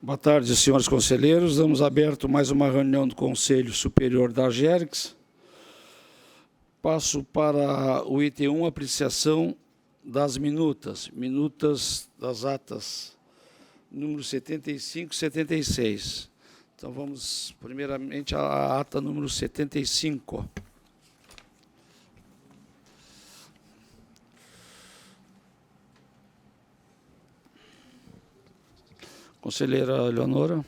Boa tarde, senhores conselheiros. Damos aberto mais uma reunião do Conselho Superior da AGERGS. Passo para o item 1, apreciação das minutas das atas número 75 e 76. Então, vamos primeiramente à ata número 75. Conselheira Eleonora.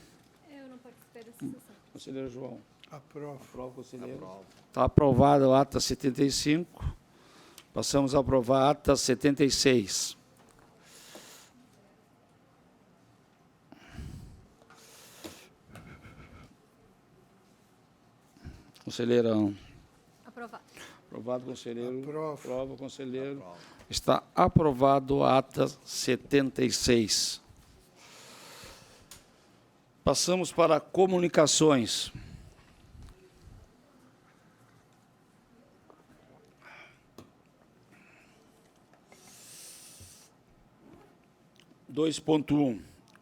Eu não participei dessa sessão. Conselheiro João. Aprovo. Aprova, conselheiro. Está aprovada a ata 75. Passamos a aprovar a ata 76. Conselheira. Aprovado. Aprovado, conselheiro. Aprovo. Aprova, conselheiro. Aprovo. Está aprovado a ata 76. Passamos para comunicações.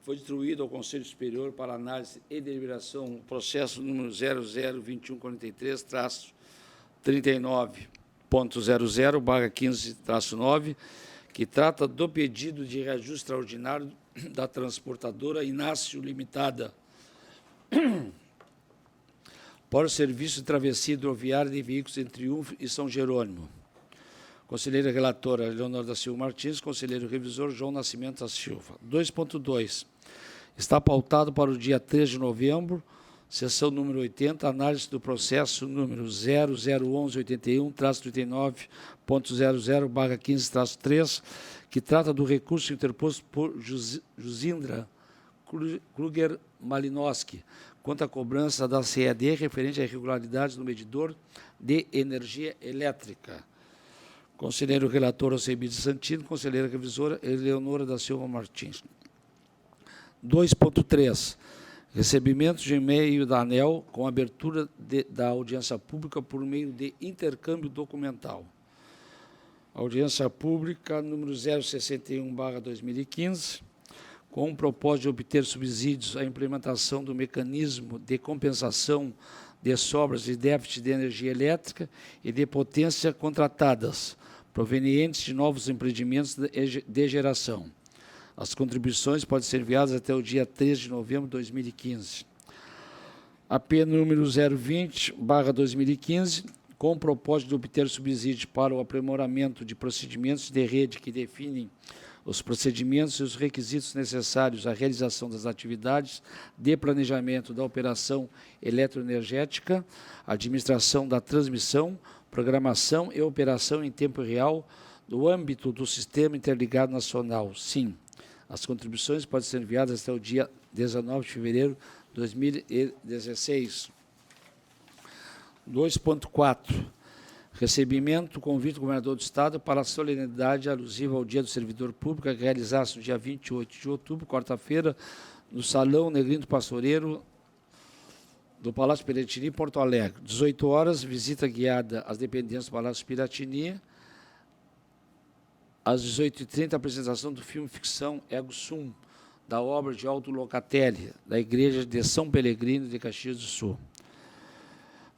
Foi distribuído ao Conselho Superior para análise e deliberação o processo número 002143-39.00/15-9, que trata do pedido de reajuste extraordinário da transportadora Inácio Limitada para o serviço de travessia hidroviária de veículos entre Triunfo e São Jerônimo. Conselheira relatora, Leonor da Silva Martins. Conselheiro revisor, João Nascimento da Silva. 2.2. Está pautado para o dia 3 de novembro, sessão número 80, análise do processo número 001181-39.00/15-3, que trata do recurso interposto por Jusindra Kruger Malinowski quanto à cobrança da CED referente à irregularidades no medidor de energia elétrica. Conselheiro relator, Alcebiades Santino. Conselheira revisora, Eleonora da Silva Martins. 2.3. Recebimento de e-mail da ANEEL com abertura da audiência pública por meio de intercâmbio documental. Audiência pública número 061/2015, com o propósito de obter subsídios à implementação do mecanismo de compensação de sobras de déficit de energia elétrica e de potência contratadas, provenientes de novos empreendimentos de geração. As contribuições podem ser enviadas até o dia 3 de novembro de 2015. AP número 020/2015, com o propósito de obter subsídio para o aprimoramento de procedimentos de rede que definem os procedimentos e os requisitos necessários à realização das atividades de planejamento da operação eletroenergética, administração da transmissão, programação e operação em tempo real no âmbito do Sistema Interligado Nacional, SIM. As contribuições podem ser enviadas até o dia 19 de fevereiro de 2016. 2.4. Recebimento, convite do governador do Estado para a solenidade alusiva ao Dia do Servidor Público, a realizar-se no dia 28 de outubro, quarta-feira, no Salão Negrinho do Pastoreiro, do Palácio Piratini, Porto Alegre. 18 horas, visita guiada às dependências do Palácio Piratini. Às 18h30, apresentação do filme ficção Ego Sum, da obra de Aldo Locatelli, da Igreja de São Pelegrino de Caxias do Sul.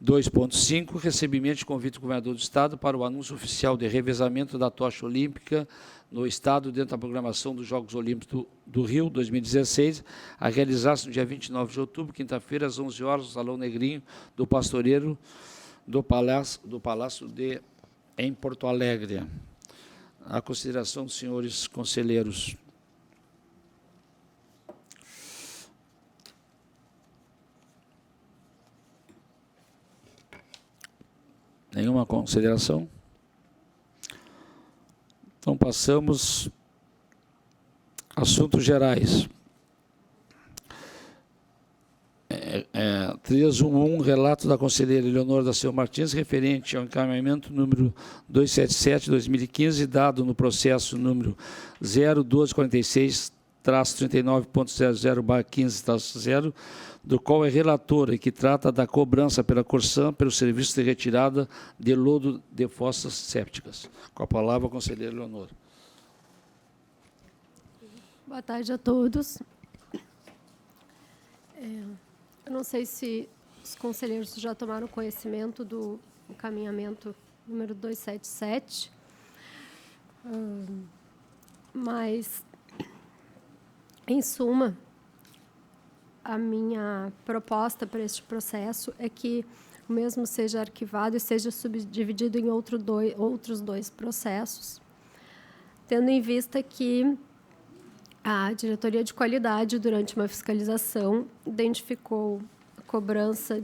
2.5, recebimento de convite do governador do Estado para o anúncio oficial de revezamento da tocha olímpica no Estado dentro da programação dos Jogos Olímpicos do Rio, 2016, a realizar-se no dia 29 de outubro, quinta-feira, às 11 horas, no Salão Negrinho do Pastoreiro do Palácio em Porto Alegre. A consideração dos senhores conselheiros. Nenhuma consideração? Então, passamos a assuntos gerais. 3.1.1, relato da conselheira Eleonora da Silva Martins, referente ao encaminhamento número 277/2015, dado no processo número 01246-39.00/15-0, do qual é relatora e que trata da cobrança pela Corsan pelo serviço de retirada de lodo de fossas sépticas. Com a palavra, a conselheira Eleonora. Boa tarde a todos. não sei se os conselheiros já tomaram conhecimento do encaminhamento número 277, mas, em suma, a minha proposta para este processo é que o mesmo seja arquivado e seja subdividido em outros dois processos, tendo em vista que a diretoria de qualidade, durante uma fiscalização, identificou a cobrança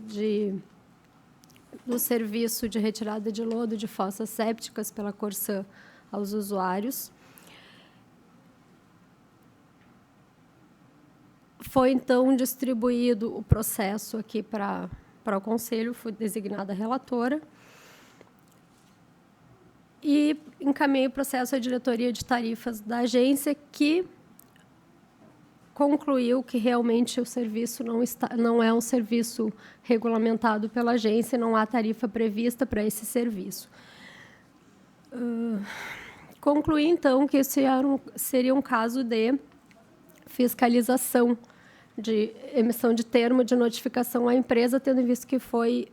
do serviço de retirada de lodo de fossas sépticas pela Corsã aos usuários. Foi, então, distribuído o processo aqui para o Conselho, foi designada a relatora, e encaminhei o processo à diretoria de tarifas da agência, que concluiu que realmente o serviço não é um serviço regulamentado pela agência, não há tarifa prevista para esse serviço. Concluí, então, que esse seria um caso de fiscalização, de emissão de termo de notificação à empresa, tendo em vista que foi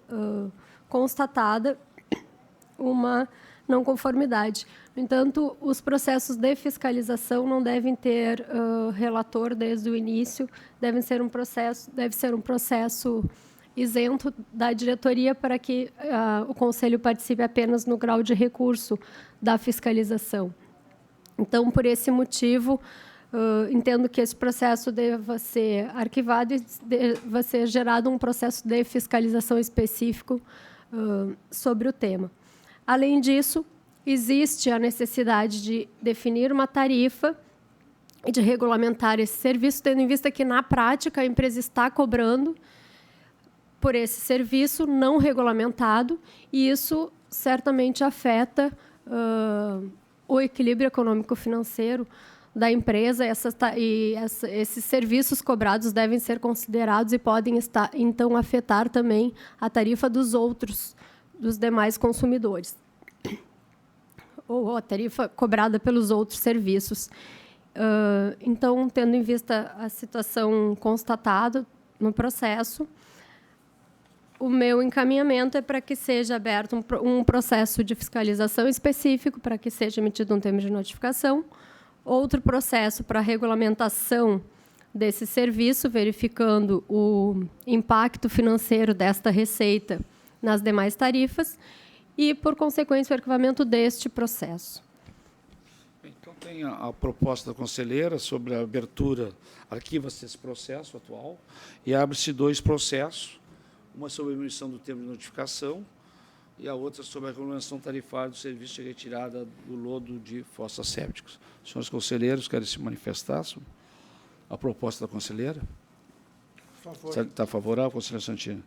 constatada uma não conformidade. No entanto, os processos de fiscalização não devem ter relator desde o início, deve ser um processo isento da diretoria, para que o Conselho participe apenas no grau de recurso da fiscalização. Então, por esse motivo, entendo que esse processo deva ser arquivado e deva ser gerado um processo de fiscalização específico sobre o tema. Além disso, existe a necessidade de definir uma tarifa e de regulamentar esse serviço, tendo em vista que, na prática, a empresa está cobrando por esse serviço não regulamentado, e isso certamente afeta o equilíbrio econômico-financeiro da empresa. Esses serviços cobrados devem ser considerados e podem, então, afetar também a tarifa dos demais consumidores, ou a tarifa cobrada pelos outros serviços. Então, tendo em vista a situação constatada no processo, o meu encaminhamento é para que seja aberto um processo de fiscalização específico, para que seja emitido um termo de notificação, outro processo para regulamentação desse serviço, verificando o impacto financeiro desta receita nas demais tarifas, e, por consequência, o arquivamento deste processo. Então, tem a proposta da conselheira sobre a abertura, arquiva-se esse processo atual e abre-se dois processos, uma sobre a emissão do termo de notificação e a outra sobre a regulamentação tarifária do serviço de retirada do lodo de fossas sépticas. Senhores conselheiros, querem se manifestar sobre a proposta da conselheira? Por favor. Está favorável, conselheira Santina?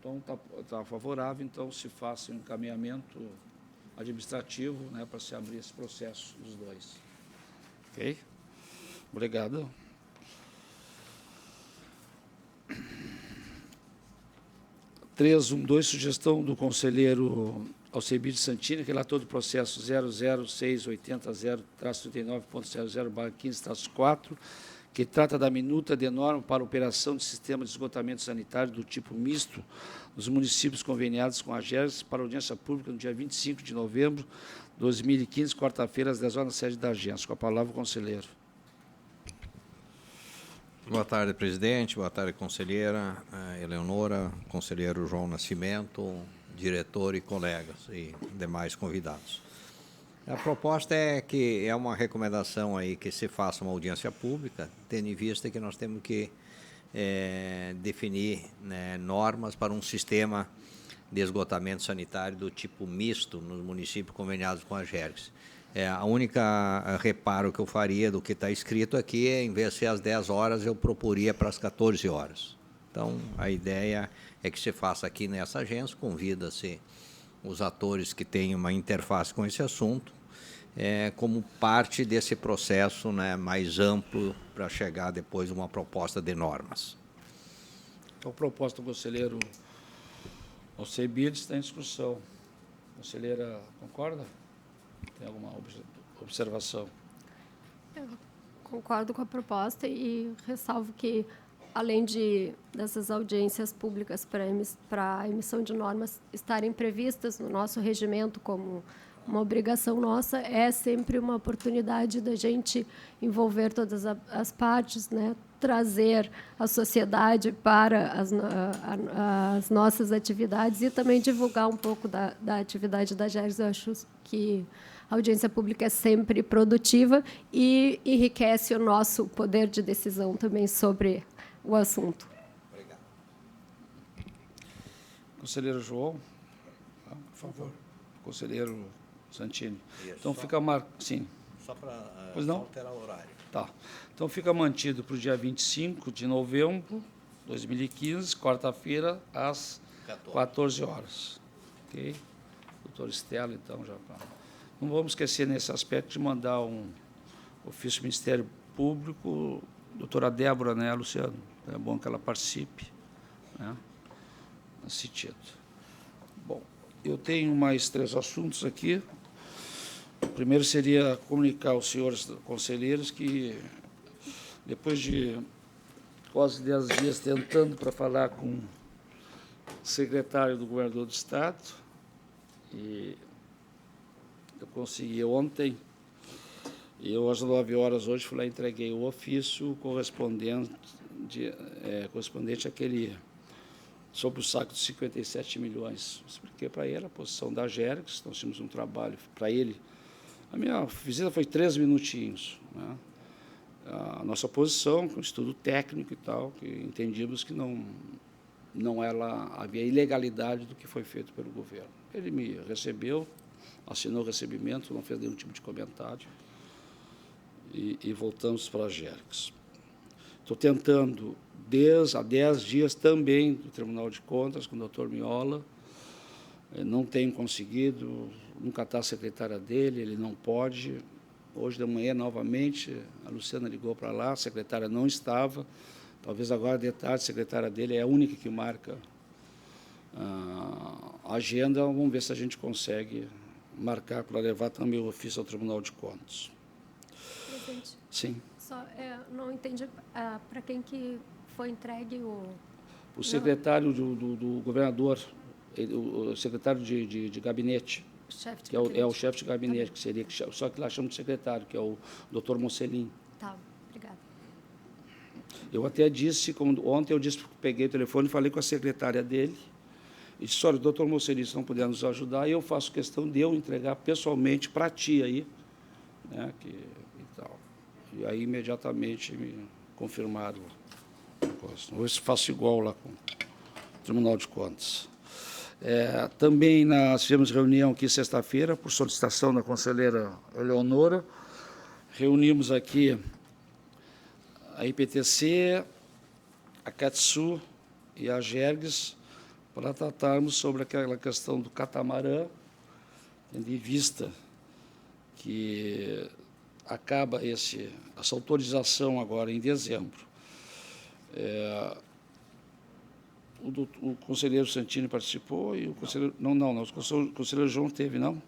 Então, está favorável, então se faça um encaminhamento administrativo, né, para se abrir esse processo dos dois. Ok? Obrigado. Sugestão do conselheiro Alcebiades Santini, relator do processo 00680-39.00/15-4, que trata da minuta de norma para operação de sistema de esgotamento sanitário do tipo misto nos municípios conveniados com a AGERGS, para audiência pública no dia 25 de novembro de 2015, quarta-feira, às 10 horas, na sede da agência. Com a palavra, o conselheiro. Boa tarde, presidente. Boa tarde, conselheira Eleonora, conselheiro João Nascimento, diretor e colegas e demais convidados. A proposta é que é uma recomendação aí que se faça uma audiência pública, tendo em vista que nós temos que definir, né, normas para um sistema de esgotamento sanitário do tipo misto nos municípios conveniados com a AGERGS. A única reparo que eu faria do que está escrito aqui é, em vez de ser às 10 horas, eu proporia para as 14 horas. Então, a ideia é que se faça aqui nessa agência, convida-se os atores que têm uma interface com esse assunto, como parte desse processo, né, mais amplo, para chegar depois a uma proposta de normas. Então, a proposta do conselheiro Alcebiades está em discussão. A conselheira concorda? Tem alguma observação? Eu concordo com a proposta e ressalvo que além dessas audiências públicas para a emissão de normas estarem previstas no nosso regimento como uma obrigação nossa, é sempre uma oportunidade da gente envolver todas as partes, né? Trazer a sociedade para as nossas atividades e também divulgar um pouco da atividade da GERGS. Eu acho que a audiência pública é sempre produtiva e enriquece o nosso poder de decisão também sobre o assunto. Obrigado. Conselheiro João, Por favor. conselheiro Santini. Isso, Então, só- fica sim. Só para Pois não? alterar o horário. Tá. Então, fica mantido para o dia 25 de novembro de 2015, quarta-feira, às 14 horas. Ok? Doutor Estela, então, já. Não vamos esquecer, nesse aspecto, de mandar um ofício do Ministério Público, doutora Débora, né, Luciano? É bom que ela participe, né, nesse sentido. Bom, eu tenho mais 3 assuntos aqui. O primeiro seria comunicar aos senhores conselheiros que, depois de quase 10 dias tentando para falar com o secretário do governador do Estado, e eu consegui ontem, e eu, às 9 horas hoje, fui lá e entreguei o ofício correspondente àquele, sobre o saco de 57 milhões. Expliquei para ele a posição da GERGS, nós tínhamos um trabalho para ele. A minha visita foi 3 minutinhos, né? A nossa posição, com estudo técnico e tal, que entendíamos que não havia ilegalidade do que foi feito pelo governo. Ele me recebeu, assinou o recebimento, não fez nenhum tipo de comentário, e voltamos para a GERGS. Estou tentando, há 10 dias também, do Tribunal de Contas, com o doutor Miola, não tenho conseguido, nunca está a secretária dele, ele não pode. Hoje de manhã, novamente, a Luciana ligou para lá, a secretária não estava. Talvez agora, de tarde, a secretária dele é a única que marca a agenda. Vamos ver se a gente consegue marcar para levar também o ofício ao Tribunal de Contas. Presidente, Sim. só não entendi para quem que foi entregue O secretário do governador, o secretário de gabinete, chefe de que é o chefe de gabinete, que seria, só que lá chama de secretário, que é o doutor Mocelin. Tá, obrigada. Eu até disse, ontem eu disse, peguei o telefone e falei com a secretária dele, e disse, olha, doutor Mocelin, se não puder nos ajudar, eu faço questão de eu entregar pessoalmente para ti aí, né, e tal. E aí, imediatamente, me confirmaram. Hoje faço igual lá com o Tribunal de Contas. Também nós tivemos reunião aqui sexta-feira, por solicitação da conselheira Eleonora. Reunimos aqui a IPTC, a CATSU e a GERGS para tratarmos sobre aquela questão do catamarã, tendo em vista que acaba essa autorização agora em dezembro. O conselheiro Santini participou e o conselheiro... Não, o conselheiro João teve, não?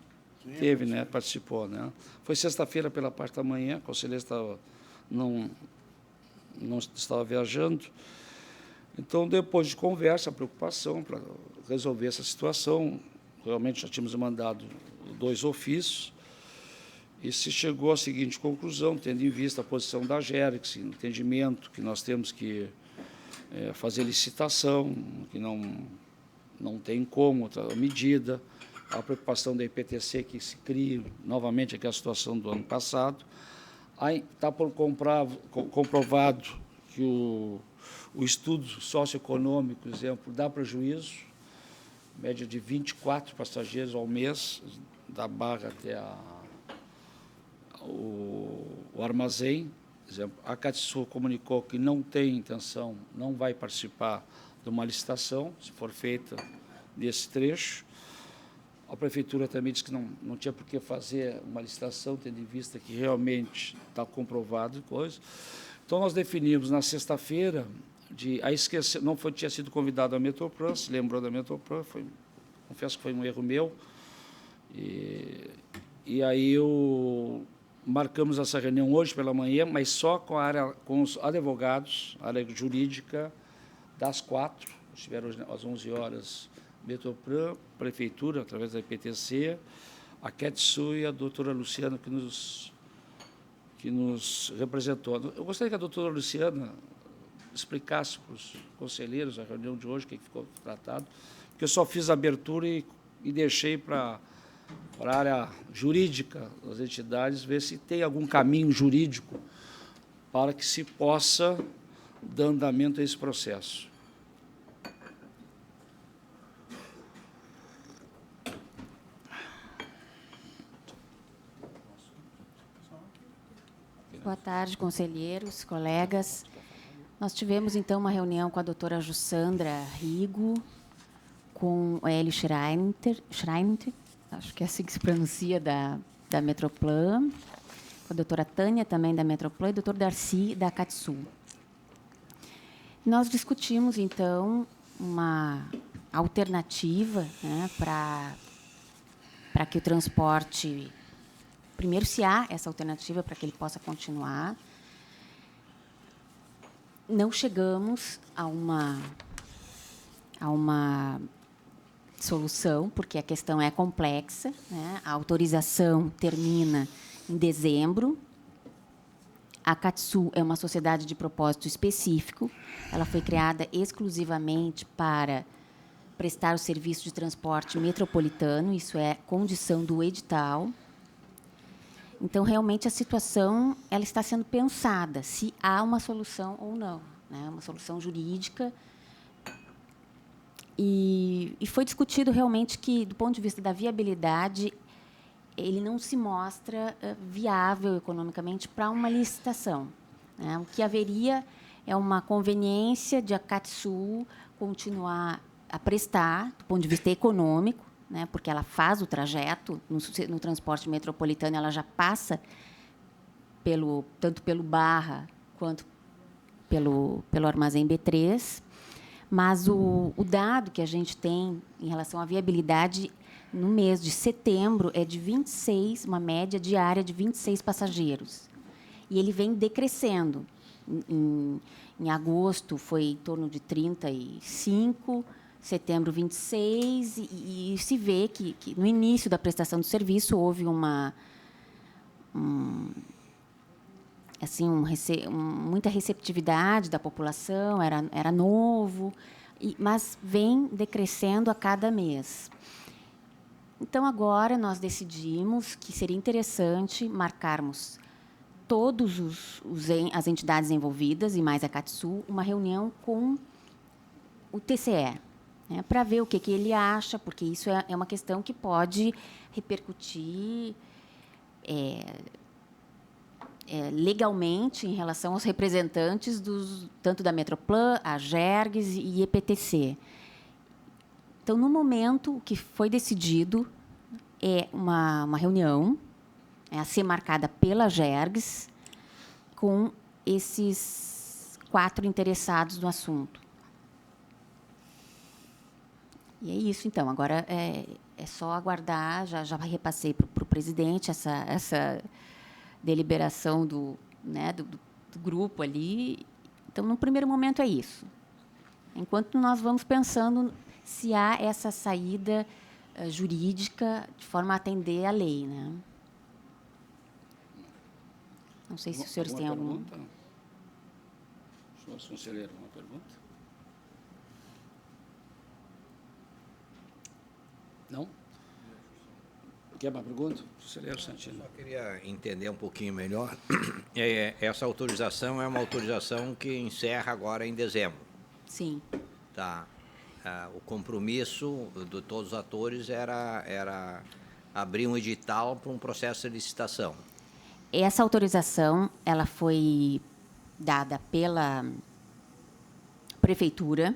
Sim, teve, né? Participou, né? Foi sexta-feira pela parte da manhã, o conselheiro não estava viajando. Então, depois de conversa, preocupação para resolver essa situação, realmente já tínhamos mandado 2 ofícios, e se chegou à seguinte conclusão, tendo em vista a posição da GERGS, entendimento que nós temos que fazer licitação, que não tem como outra medida, a preocupação da IPTC que se crie novamente aquela situação do ano passado. Está comprovado que o estudo socioeconômico, por exemplo, dá prejuízo, média de 24 passageiros ao mês, da Barra até o armazém. Por exemplo, a CATSU comunicou que não tem intenção, não vai participar de uma licitação, se for feita nesse trecho. A prefeitura também disse que não tinha por que fazer uma licitação, tendo em vista que realmente está comprovado coisa. Então, nós definimos na sexta-feira, tinha sido convidado a Metroplan, se lembrou da Metroplan, confesso que foi um erro meu, e aí marcamos essa reunião hoje pela manhã, mas só com os advogados, área jurídica, das 4, estiveram hoje às 11 horas, Metroplan, Prefeitura, através da IPTC, a Ketsu e a doutora Luciana, que nos representou. Eu gostaria que a doutora Luciana explicasse para os conselheiros a reunião de hoje, o que ficou tratado, porque eu só fiz a abertura e deixei para a área jurídica das entidades ver se tem algum caminho jurídico para que se possa dar andamento a esse processo. Boa tarde, conselheiros, colegas. Nós tivemos, então, uma reunião com a doutora Jussandra Rigo, com o Hélio Schreiner, acho que é assim que se pronuncia, da Metroplan, com a doutora Tânia, também da Metroplan, e o doutor Darcy, da Catsul. Nós discutimos, então, uma alternativa, né, para que o transporte... Primeiro, se há essa alternativa para que ele possa continuar. Não chegamos a uma solução, porque a questão é complexa, né? A autorização termina em dezembro. A Catsul é uma sociedade de propósito específico. Ela foi criada exclusivamente para prestar o serviço de transporte metropolitano, isso é condição do edital. Então, realmente, a situação ela está sendo pensada, se há uma solução ou não, né? Uma solução jurídica. E foi discutido realmente que, do ponto de vista da viabilidade, ele não se mostra viável economicamente para uma licitação, né? O que haveria é uma conveniência de a Catsul continuar a prestar, do ponto de vista econômico, né, porque ela faz o trajeto no transporte metropolitano, ela já passa tanto pelo Barra quanto pelo Armazém B3, mas o dado que a gente tem em relação à viabilidade no mês de setembro é de 26, uma média diária de 26 passageiros. E ele vem decrescendo. Em agosto foi em torno de 35, setembro 26, e se vê que no início da prestação do serviço houve muita receptividade da população, era novo, mas vem decrescendo a cada mês. Então, agora, nós decidimos que seria interessante marcarmos todas as entidades envolvidas, e mais a Catsul, uma reunião com o TCE, né, para ver o que ele acha, porque isso é uma questão que pode repercutir legalmente em relação aos representantes tanto da Metroplan, a Gergs e EPTC. Então, no momento, o que foi decidido é uma reunião a ser marcada pela Gergs com esses 4 interessados no assunto. E é isso, então. Agora é só aguardar. Já repassei para o presidente essa deliberação do grupo ali. Então, no primeiro momento, é isso. Enquanto nós vamos pensando se há essa saída jurídica de forma a atender à lei, né? Não sei se os senhores têm alguma pergunta. Senhores conselheiros, uma pergunta? Não? Quer uma pergunta? Conselheiro Santino. Eu só queria entender um pouquinho melhor. Essa autorização é uma autorização que encerra agora em dezembro. Sim. Tá. O compromisso de todos os atores era abrir um edital para um processo de licitação. Essa autorização ela foi dada pela prefeitura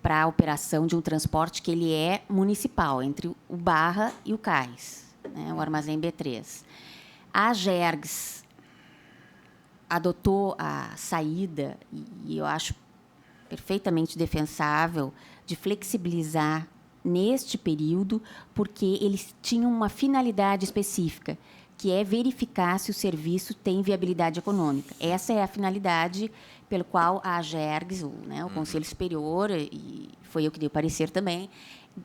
para a operação de um transporte que ele é municipal, entre o Barra e o Cais, né, o Armazém B3. A Gergs adotou a saída, e eu acho perfeitamente defensável, de flexibilizar neste período, porque eles tinham uma finalidade específica, que é verificar se o serviço tem viabilidade econômica. Essa é a finalidade pelo qual a AGERGS, o Conselho Superior, e foi eu que dei o parecer também,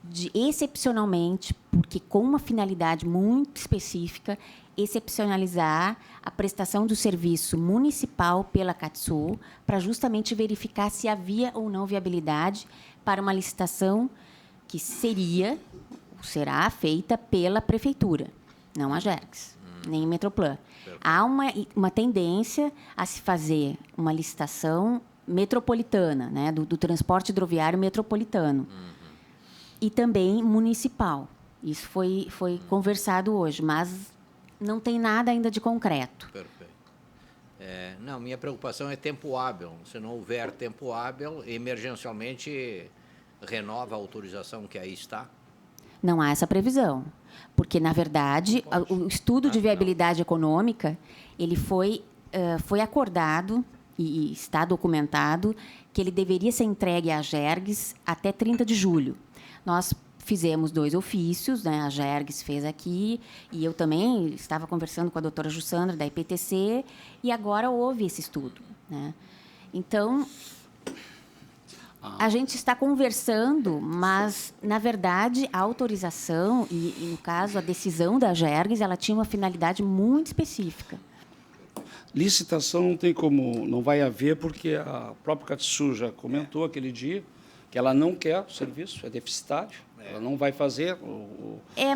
de excepcionalmente, porque com uma finalidade muito específica, excepcionalizar a prestação do serviço municipal pela CATSU para justamente verificar se havia ou não viabilidade para uma licitação que será feita pela Prefeitura, não a GERGS, nem Metroplan. Há uma tendência a se fazer uma licitação metropolitana, né, do transporte hidroviário metropolitano, e também municipal. Isso foi conversado hoje, mas não tem nada ainda de concreto. Perfeito. Não, minha preocupação é tempo hábil. Se não houver tempo hábil, emergencialmente renova a autorização que aí está? Não há essa previsão, porque, na verdade, o estudo de viabilidade econômica ele foi acordado e está documentado que ele deveria ser entregue à GERGS até 30 de julho. Nós fizemos 2 ofícios, né? A GERGS fez aqui, e eu também estava conversando com a doutora Jussandra, da IPTC, e agora houve esse estudo, né? Então, a gente está conversando, mas, na verdade, a autorização e, no caso, a decisão da GERGS, ela tinha uma finalidade muito específica. Licitação não tem como, não vai haver, porque a própria CATSU já comentou aquele dia que ela não quer o serviço, é deficitário, ela não vai fazer.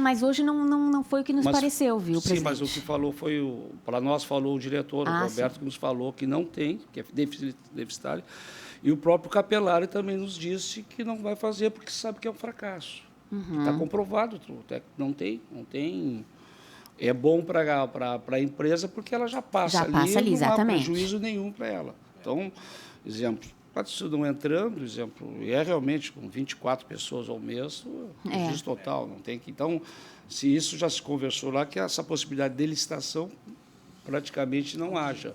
Mas hoje não foi o que nos pareceu, viu, sim, presidente? mas o que falou foi, para nós falou o diretor, o Roberto, que nos falou que não tem, que é deficitário, e o próprio Capelari também nos disse que não vai fazer, porque sabe que é um fracasso. Está comprovado, não tem. É bom para a empresa, porque ela já passa ali, não exatamente. há prejuízo nenhum para ela. Então, exemplo, isso não entrando, exemplo, é realmente com 24 pessoas ao mês, prejuízo total, não tem que. Então, se isso já se conversou lá, que essa possibilidade de licitação praticamente não haja,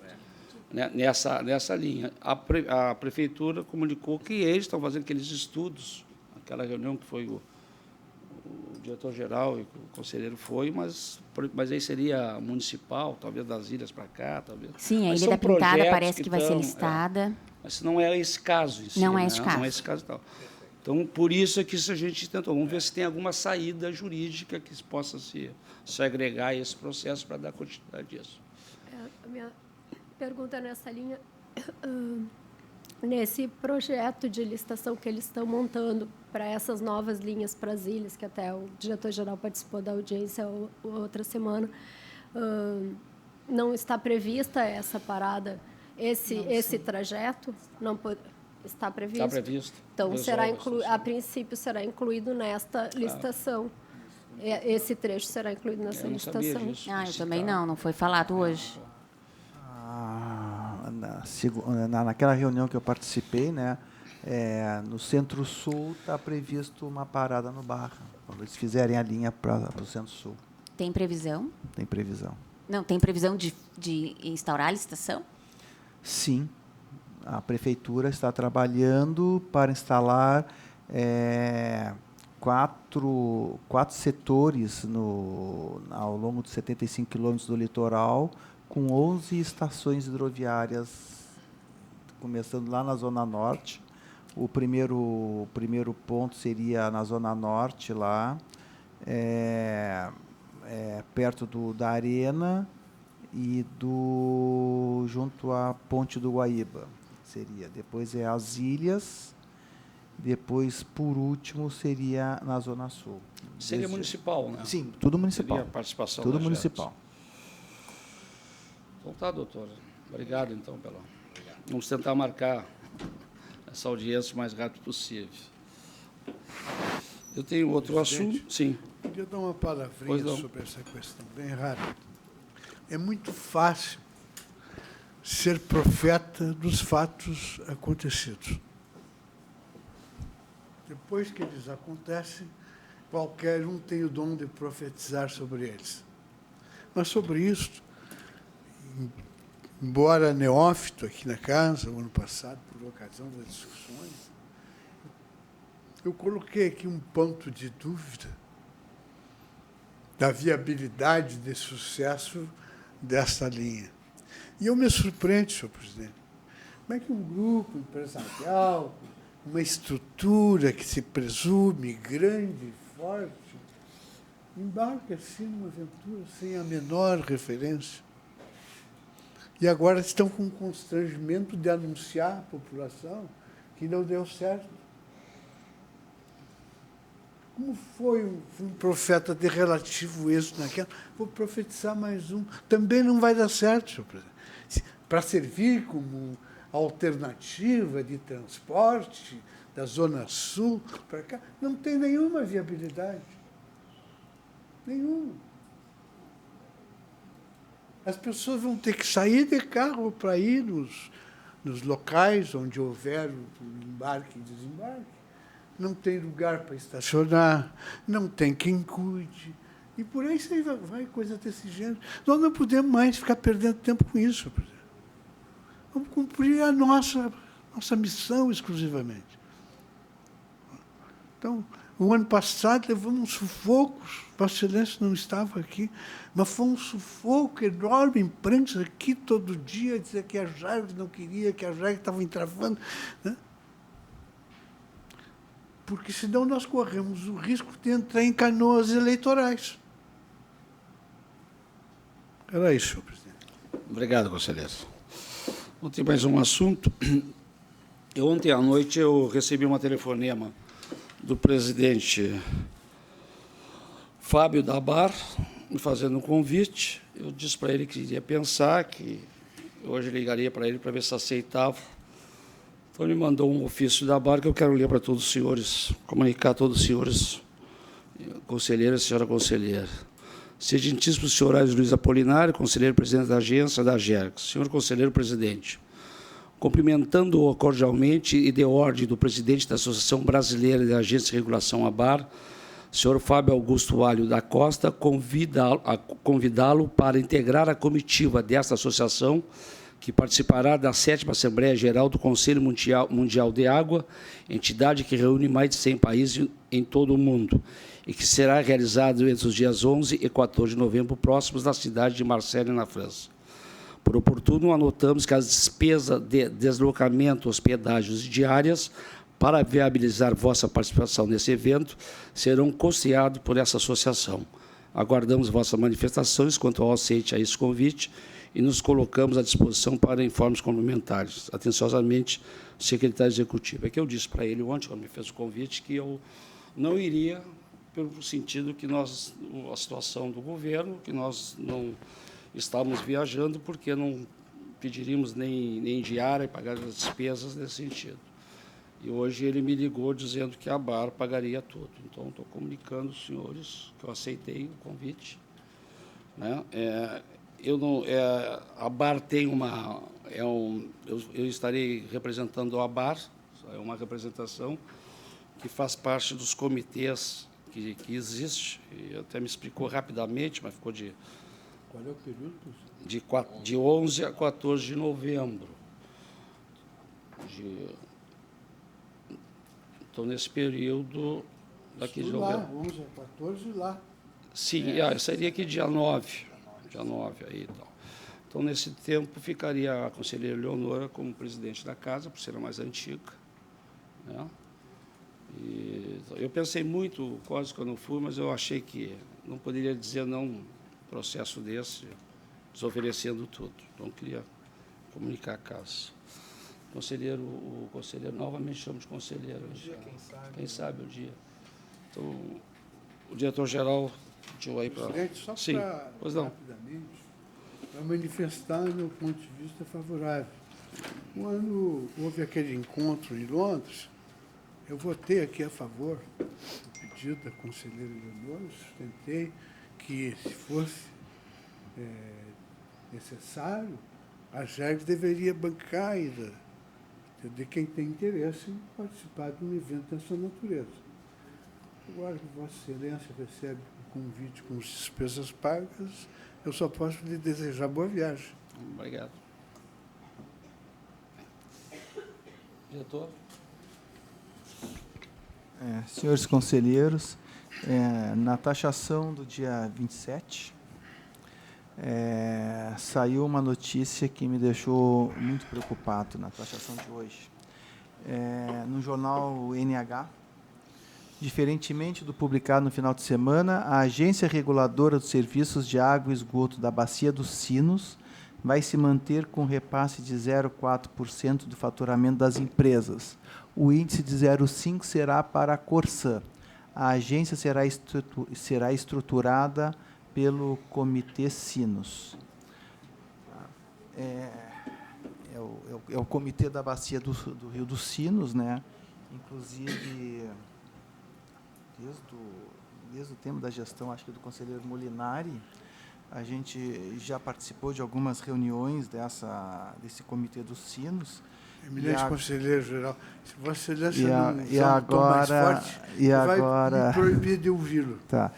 né, nessa linha. A prefeitura comunicou que eles estão fazendo aqueles estudos, aquela reunião que foi o diretor-geral e o conselheiro foi, mas aí seria municipal, talvez das ilhas para cá, talvez. Sim, a mas Ilha da são Pintada projetos parece que vai ser listada. Mas não é esse caso em si. Não é né? esse caso. Não é esse caso tal. Então, por isso é que isso a gente tentou. Vamos ver se tem alguma saída jurídica que possa se agregar a esse processo para dar continuidade a isso. A minha pergunta é nessa linha. Nesse projeto de licitação que eles estão montando para essas novas linhas para as ilhas, que até o diretor-geral participou da audiência outra semana, não está prevista essa parada, esse trajeto? Não está previsto? Está previsto. Então, a princípio, será incluído nesta licitação. Esse trecho será incluído nessa licitação. Eu também não foi falado hoje. Naquela reunião que eu participei, né, no Centro-Sul está previsto uma parada no Barra, quando eles fizerem a linha para o Centro-Sul. Tem previsão? Tem previsão. Não, tem previsão de instaurar a licitação? Sim. A Prefeitura está trabalhando para instalar 4 setores ao longo de 75 quilômetros do litoral, com 11 estações hidroviárias, começando lá na Zona Norte. O primeiro ponto seria na Zona Norte, lá, perto da Arena e junto à Ponte do Guaíba. Depois as Ilhas, depois, por último, seria na Zona Sul. Seria municipal, né? Sim, tudo municipal. Seria participação tudo da municipal. Então tá, doutora. Obrigado, então, Vamos tentar marcar essa audiência o mais rápido possível. Eu tenho outro assunto. Sim. Queria dar uma palavrinha sobre essa questão, bem rápido. É muito fácil ser profeta dos fatos acontecidos. Depois que eles acontecem, qualquer um tem o dom de profetizar sobre eles. Mas sobre isso, embora neófito aqui na casa, o ano passado, por ocasião das discussões, eu coloquei aqui um ponto de dúvida da viabilidade de sucesso dessa linha. E eu me surpreendo, senhor presidente, como é que um grupo empresarial, uma estrutura que se presume grande e forte, embarca assim numa aventura sem a menor referência. E agora estão com um constrangimento de anunciar à população que não deu certo. Como foi um profeta de relativo êxito naquela, vou profetizar mais um. Também não vai dar certo, senhor presidente. Para servir como alternativa de transporte da Zona Sul para cá, não tem nenhuma viabilidade. Nenhuma. As pessoas vão ter que sair de carro para ir nos locais onde houver o embarque e desembarque. Não tem lugar para estacionar, não tem quem cuide. E por aí vai coisa desse gênero. Nós não podemos mais ficar perdendo tempo com isso. Vamos cumprir a nossa missão exclusivamente. Então, o ano passado levamos uns sufocos, Vossa Excelência não estava aqui, mas foi um sufoco enorme, imprensa aqui todo dia, dizer que a JARG não queria, que a JARG estava entravando, né? Porque senão nós corremos o risco de entrar em canoas eleitorais. Era isso, senhor presidente. Obrigado, conselheiro. Tem mais um assunto. Ontem à noite eu recebi um telefonema do presidente Fábio da ABAR, me fazendo um convite. Eu disse para ele que iria pensar, que hoje ligaria para ele para ver se aceitava. Então, ele mandou um ofício da ABAR que eu quero ler para todos os senhores, comunicar a todos os senhores, conselheiros e senhora conselheira. Excelentíssimo senhor Aires Luiz Apolinário, conselheiro presidente da agência da AGERGS. Senhor conselheiro presidente, cumprimentando-o cordialmente e de ordem do presidente da Associação Brasileira de Agências de Regulação ABAR, senhor Fábio Augusto Alho da Costa, convidá-lo para integrar a comitiva desta associação, que participará da 7ª Assembleia Geral do Conselho Mundial de Água, entidade que reúne mais de 100 países em todo o mundo, e que será realizado entre os dias 11 e 14 de novembro próximos na cidade de Marseille, na França. Por oportuno, anotamos que as despesas de deslocamento, hospedagens e diárias, para viabilizar vossa participação nesse evento, serão custeados por essa associação. Aguardamos vossas manifestações quanto ao aceite a esse convite e nos colocamos à disposição para informes complementares. Atenciosamente, secretário executivo. É que eu disse para ele ontem, quando me fez o convite, que eu não iria, pelo sentido que nós, a situação do governo, que nós não estávamos viajando, porque não pediríamos nem diária e pagar as despesas nesse sentido. E hoje ele me ligou dizendo que a ABAR pagaria tudo. Então, estou comunicando aos senhores que eu aceitei o convite, né? A ABAR tem uma... eu estarei representando a ABAR, é uma representação que faz parte dos comitês que existe, e até me explicou rapidamente, mas ficou de... Qual é o período? De 11 a 14 de novembro. Então, nesse período daqui de novembro. Lá, 11 a 14, lá. Sim, seria aqui dia 9 aí, então. Então, nesse tempo, ficaria a conselheira Leonora como presidente da casa, por ser a mais antiga, né? E eu pensei muito, quase que eu não fui, mas eu achei que não poderia dizer não num processo desse, desoferecendo tudo. Então, queria comunicar a casa. O conselheiro, novamente chamo de conselheiro. Quem sabe o dia. Então, o diretor-geral pediu aí para... Só sim, para, pois não. rapidamente, para manifestar meu ponto de vista favorável. Quando houve aquele encontro em Londres, eu votei aqui a favor do pedido da conselheira Leonora, sustentei que, se fosse necessário, a JARG deveria bancar ainda de quem tem interesse em participar de um evento dessa natureza. Agora que Vossa Excelência recebe o convite com as despesas pagas, eu só posso lhe desejar boa viagem. Obrigado. Diretor? Senhores conselheiros, Na taxação do dia 27, saiu uma notícia que me deixou muito preocupado na taxação de hoje. No jornal NH, diferentemente do publicado no final de semana, a Agência Reguladora dos Serviços de Água e Esgoto da Bacia dos Sinos vai se manter com repasse de 0,4% do faturamento das empresas. O índice de 0,5% será para a Corsã. A agência será estruturada pelo Comitê Sinos. É o Comitê da Bacia do Rio dos Sinos, né? Inclusive, desde o tempo da gestão, acho que do conselheiro Molinari, a gente já participou de algumas reuniões desse Comitê dos Sinos. Eminente conselheiro geral, se você lesse mais forte, vai me proibir de ouvi-lo. Tá.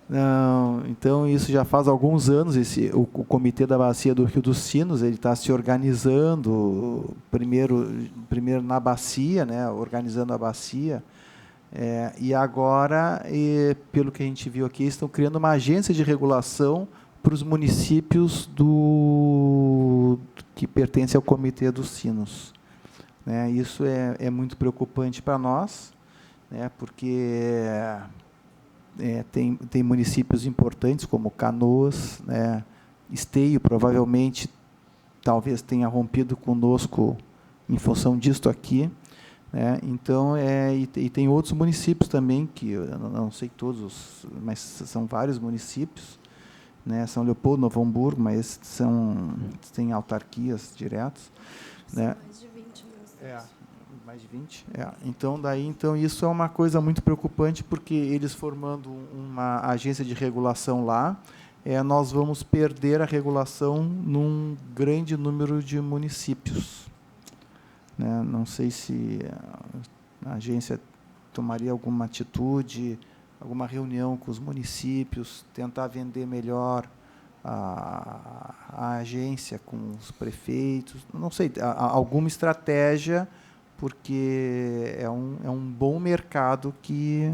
Não, então, isso já faz alguns anos, o Comitê da Bacia do Rio dos Sinos, ele está se organizando, primeiro na bacia, né, organizando a bacia, e agora, pelo que a gente viu aqui, estão criando uma agência de regulação para os municípios que pertencem ao Comitê dos Sinos. Né, isso é muito preocupante para nós, né, porque tem municípios importantes, como Canoas, né, Esteio, provavelmente, talvez tenha rompido conosco em função disto aqui. Né, então, e tem outros municípios também, que eu não sei todos, mas são vários municípios, né, São Leopoldo, Novo Hamburgo, mas tem autarquias diretas. Né? Mais de 20 mil. Mais de 20. Então, isso é uma coisa muito preocupante, porque eles formando uma agência de regulação lá, nós vamos perder a regulação num grande número de municípios. Né? Não sei se a agência tomaria alguma atitude, alguma reunião com os municípios, tentar vender melhor a agência com os prefeitos, não sei, alguma estratégia, porque é um bom mercado que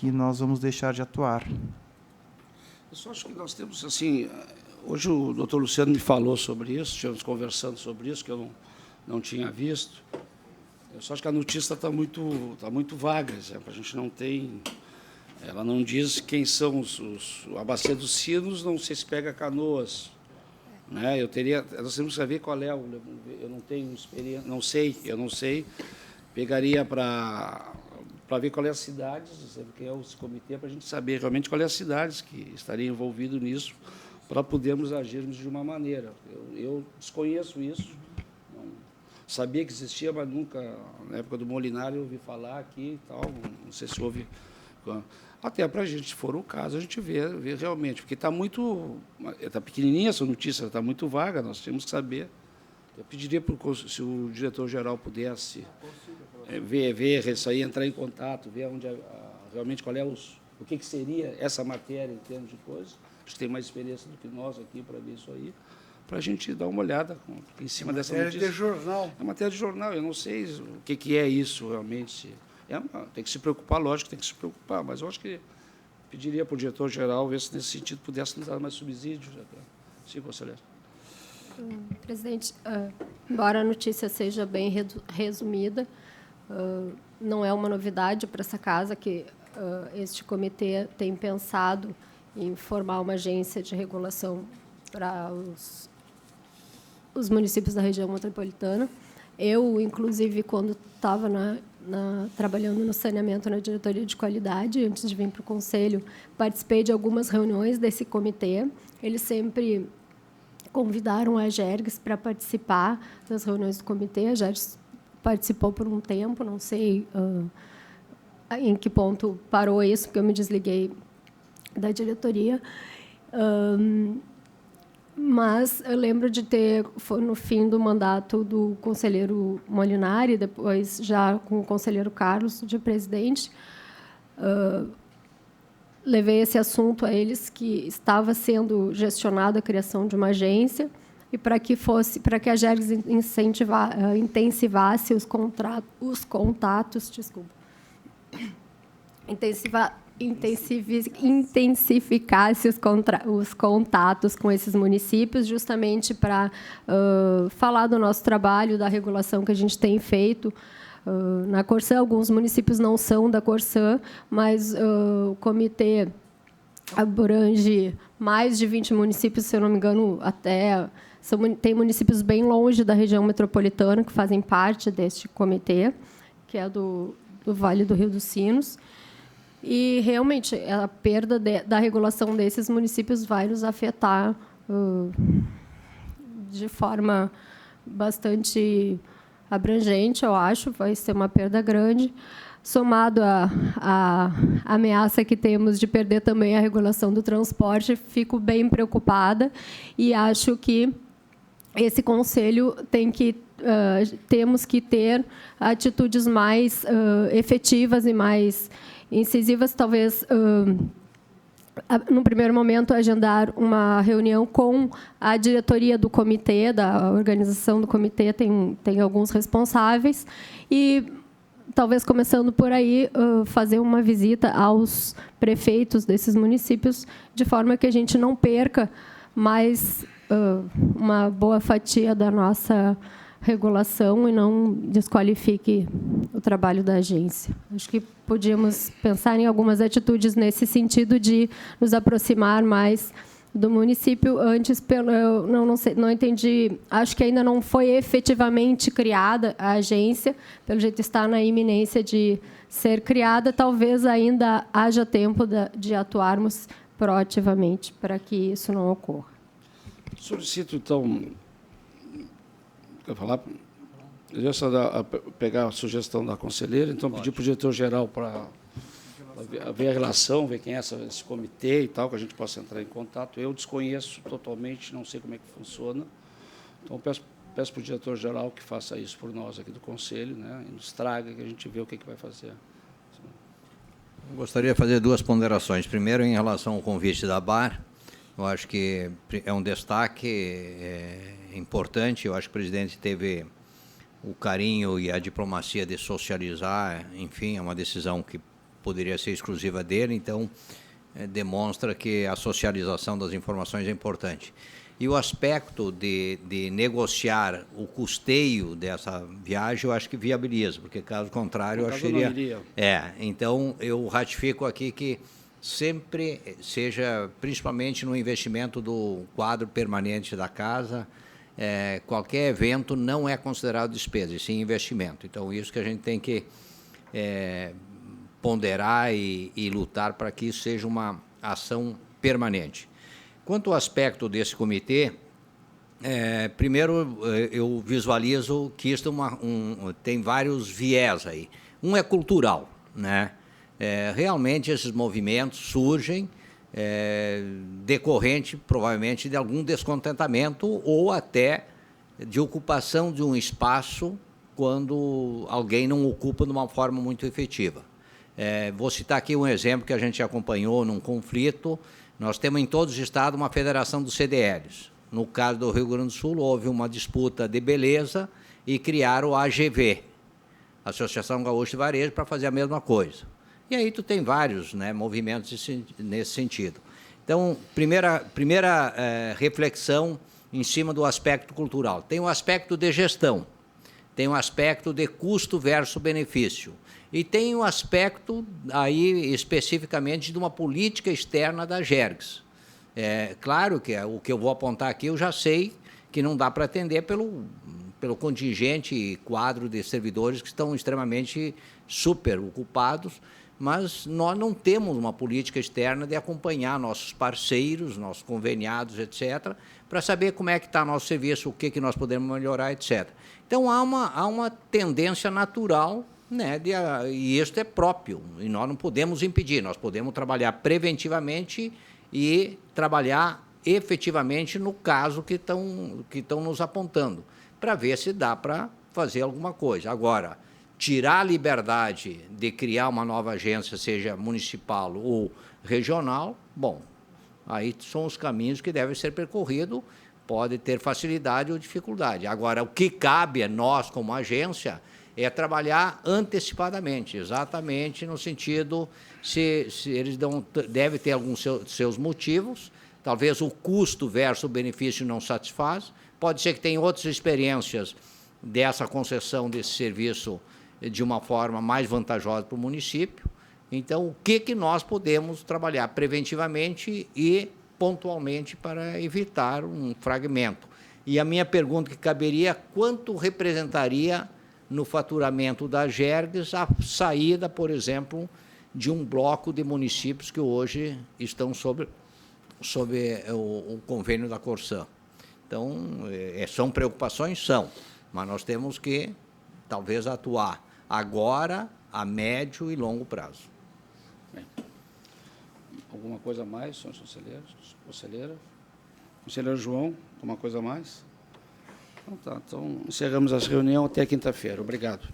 nós vamos deixar de atuar. Eu só acho que nós temos, assim, hoje o doutor Luciano me falou sobre isso, estivemos conversando sobre isso, que eu não tinha visto. Eu só acho que a notícia está muito vaga, exemplo, a gente não tem... Ela não diz quem são a Bacia dos Sinos, não sei se pega Canoas. Né? Nós temos que saber qual é, eu não tenho experiência, eu não sei, pegaria para ver qual é as cidades, quem é esse comitê, para a gente saber realmente qual é as cidades que estariam envolvidas nisso, para podermos agirmos de uma maneira. Eu desconheço isso, sabia que existia, mas nunca, na época do Molinari, eu ouvi falar aqui e tal, não sei se houve... Até para a gente, se for o caso, a gente vê realmente, porque está pequenininha essa notícia, está muito vaga, nós temos que saber. Eu pediria se o diretor-geral pudesse ver isso aí, entrar em contato, ver realmente qual é o que seria essa matéria em termos de coisas. Acho que tem mais experiência do que nós aqui para ver isso aí, para a gente dar uma olhada em cima dessa notícia. É matéria de jornal. É matéria de jornal, eu não sei o que é isso realmente. Tem que se preocupar, lógico, tem que se preocupar, mas eu acho que pediria para o diretor-geral ver se, nesse sentido, pudesse nos dar mais subsídios. Sim, conselheiro. Presidente, embora a notícia seja bem resumida, não é uma novidade para essa casa que este comitê tem pensado em formar uma agência de regulação para os municípios da região metropolitana. Eu, inclusive, quando estava trabalhando no saneamento na diretoria de qualidade, antes de vir para o conselho, participei de algumas reuniões desse comitê. Eles sempre convidaram a Gergs para participar das reuniões do comitê. A Gergs participou por um tempo, não sei em que ponto parou isso, porque eu me desliguei da diretoria. Mas eu lembro de foi no fim do mandato do conselheiro Molinari, depois já com o conselheiro Carlos, de presidente, levei esse assunto a eles, que estava sendo gestionada a criação de uma agência, e para que a Gergs intensivasse os contatos, intensificasse os contatos com esses municípios, justamente para falar do nosso trabalho, da regulação que a gente tem feito. Na Corsã, alguns municípios não são da Corsã, mas o comitê abrange mais de 20 municípios, se eu não me engano, tem municípios bem longe da região metropolitana que fazem parte deste comitê, que é do Vale do Rio dos Sinos. E, realmente, a perda da regulação desses municípios vai nos afetar de forma bastante abrangente, eu acho. Vai ser uma perda grande, somado à ameaça que temos de perder também a regulação do transporte. Fico bem preocupada e acho que esse conselho temos que ter atitudes mais efetivas e mais incisivas, talvez, no primeiro momento, agendar uma reunião com a diretoria do comitê, da organização do comitê, tem alguns responsáveis, e, talvez, começando por aí, fazer uma visita aos prefeitos desses municípios, de forma que a gente não perca mais uma boa fatia da nossa regulação e não desqualifique o trabalho da agência. Acho que podíamos pensar em algumas atitudes nesse sentido de nos aproximar mais do município. Antes, eu não entendi, acho que ainda não foi efetivamente criada a agência, pelo jeito está na iminência de ser criada, talvez ainda haja tempo de atuarmos proativamente para que isso não ocorra. Solicito, então, quer falar? Eu já pegar a sugestão da conselheira, então pedir para o diretor-geral para ver a relação, ver quem é esse comitê e tal, que a gente possa entrar em contato. Eu desconheço totalmente, não sei como é que funciona. Então, peço para o diretor-geral que faça isso por nós aqui do Conselho, né, e nos traga, que a gente vê o que vai fazer. Eu gostaria de fazer duas ponderações. Primeiro, em relação ao convite da BAR, eu acho que é um destaque importante. Eu acho que o presidente teve o carinho e a diplomacia de socializar, enfim, é uma decisão que poderia ser exclusiva dele, então demonstra que a socialização das informações é importante. E o aspecto de negociar o custeio dessa viagem, eu acho que viabiliza, porque, caso contrário, eu acho que seria... Então, eu ratifico aqui que sempre seja, principalmente no investimento do quadro permanente da casa, qualquer evento não é considerado despesa, e sim investimento. Então, isso que a gente tem que ponderar e lutar para que isso seja uma ação permanente. Quanto ao aspecto desse comitê, primeiro, eu visualizo que isso tem vários viés aí. Um é cultural, né? Realmente, esses movimentos surgem decorrente, provavelmente, de algum descontentamento ou até de ocupação de um espaço quando alguém não ocupa de uma forma muito efetiva. Vou citar aqui um exemplo que a gente acompanhou num conflito. Nós temos em todos os estados uma federação dos CDLs. No caso do Rio Grande do Sul, houve uma disputa de beleza e criaram a AGV, Associação Gaúcha de Varejo, para fazer a mesma coisa. E aí tu tem vários, né, movimentos nesse sentido. Então, primeira reflexão em cima do aspecto cultural. Tem o aspecto de gestão, tem o aspecto de custo versus benefício, e tem o aspecto, aí, especificamente, de uma política externa da Gergs. Claro que o que eu vou apontar aqui, eu já sei que não dá para atender pelo contingente e quadro de servidores que estão extremamente super ocupados, mas nós não temos uma política externa de acompanhar nossos parceiros, nossos conveniados, etc., para saber como é que está nosso serviço, o que nós podemos melhorar, etc. Então, há uma tendência natural, né, e isso é próprio, e nós não podemos impedir, nós podemos trabalhar preventivamente e trabalhar efetivamente no caso que estão nos apontando, para ver se dá para fazer alguma coisa. Agora, tirar a liberdade de criar uma nova agência, seja municipal ou regional, bom, aí são os caminhos que devem ser percorridos, pode ter facilidade ou dificuldade. Agora, o que cabe a nós, como agência, é trabalhar antecipadamente, exatamente no sentido se eles devem ter alguns seus motivos, talvez o custo versus o benefício não satisfaz, pode ser que tenha outras experiências dessa concessão desse serviço de uma forma mais vantajosa para o município. Então, o que nós podemos trabalhar preventivamente e pontualmente para evitar um fragmento? E a minha pergunta que caberia, quanto representaria no faturamento da Gerges a saída, por exemplo, de um bloco de municípios que hoje estão sob o convênio da Corsã? Então, são preocupações? São, mas nós temos que, talvez, atuar agora, a médio e longo prazo. Bem. Alguma coisa a mais, senhores conselheiros? Conselheira? Conselheiro João, alguma coisa a mais? Então, tá, então encerramos a reunião até quinta-feira. Obrigado.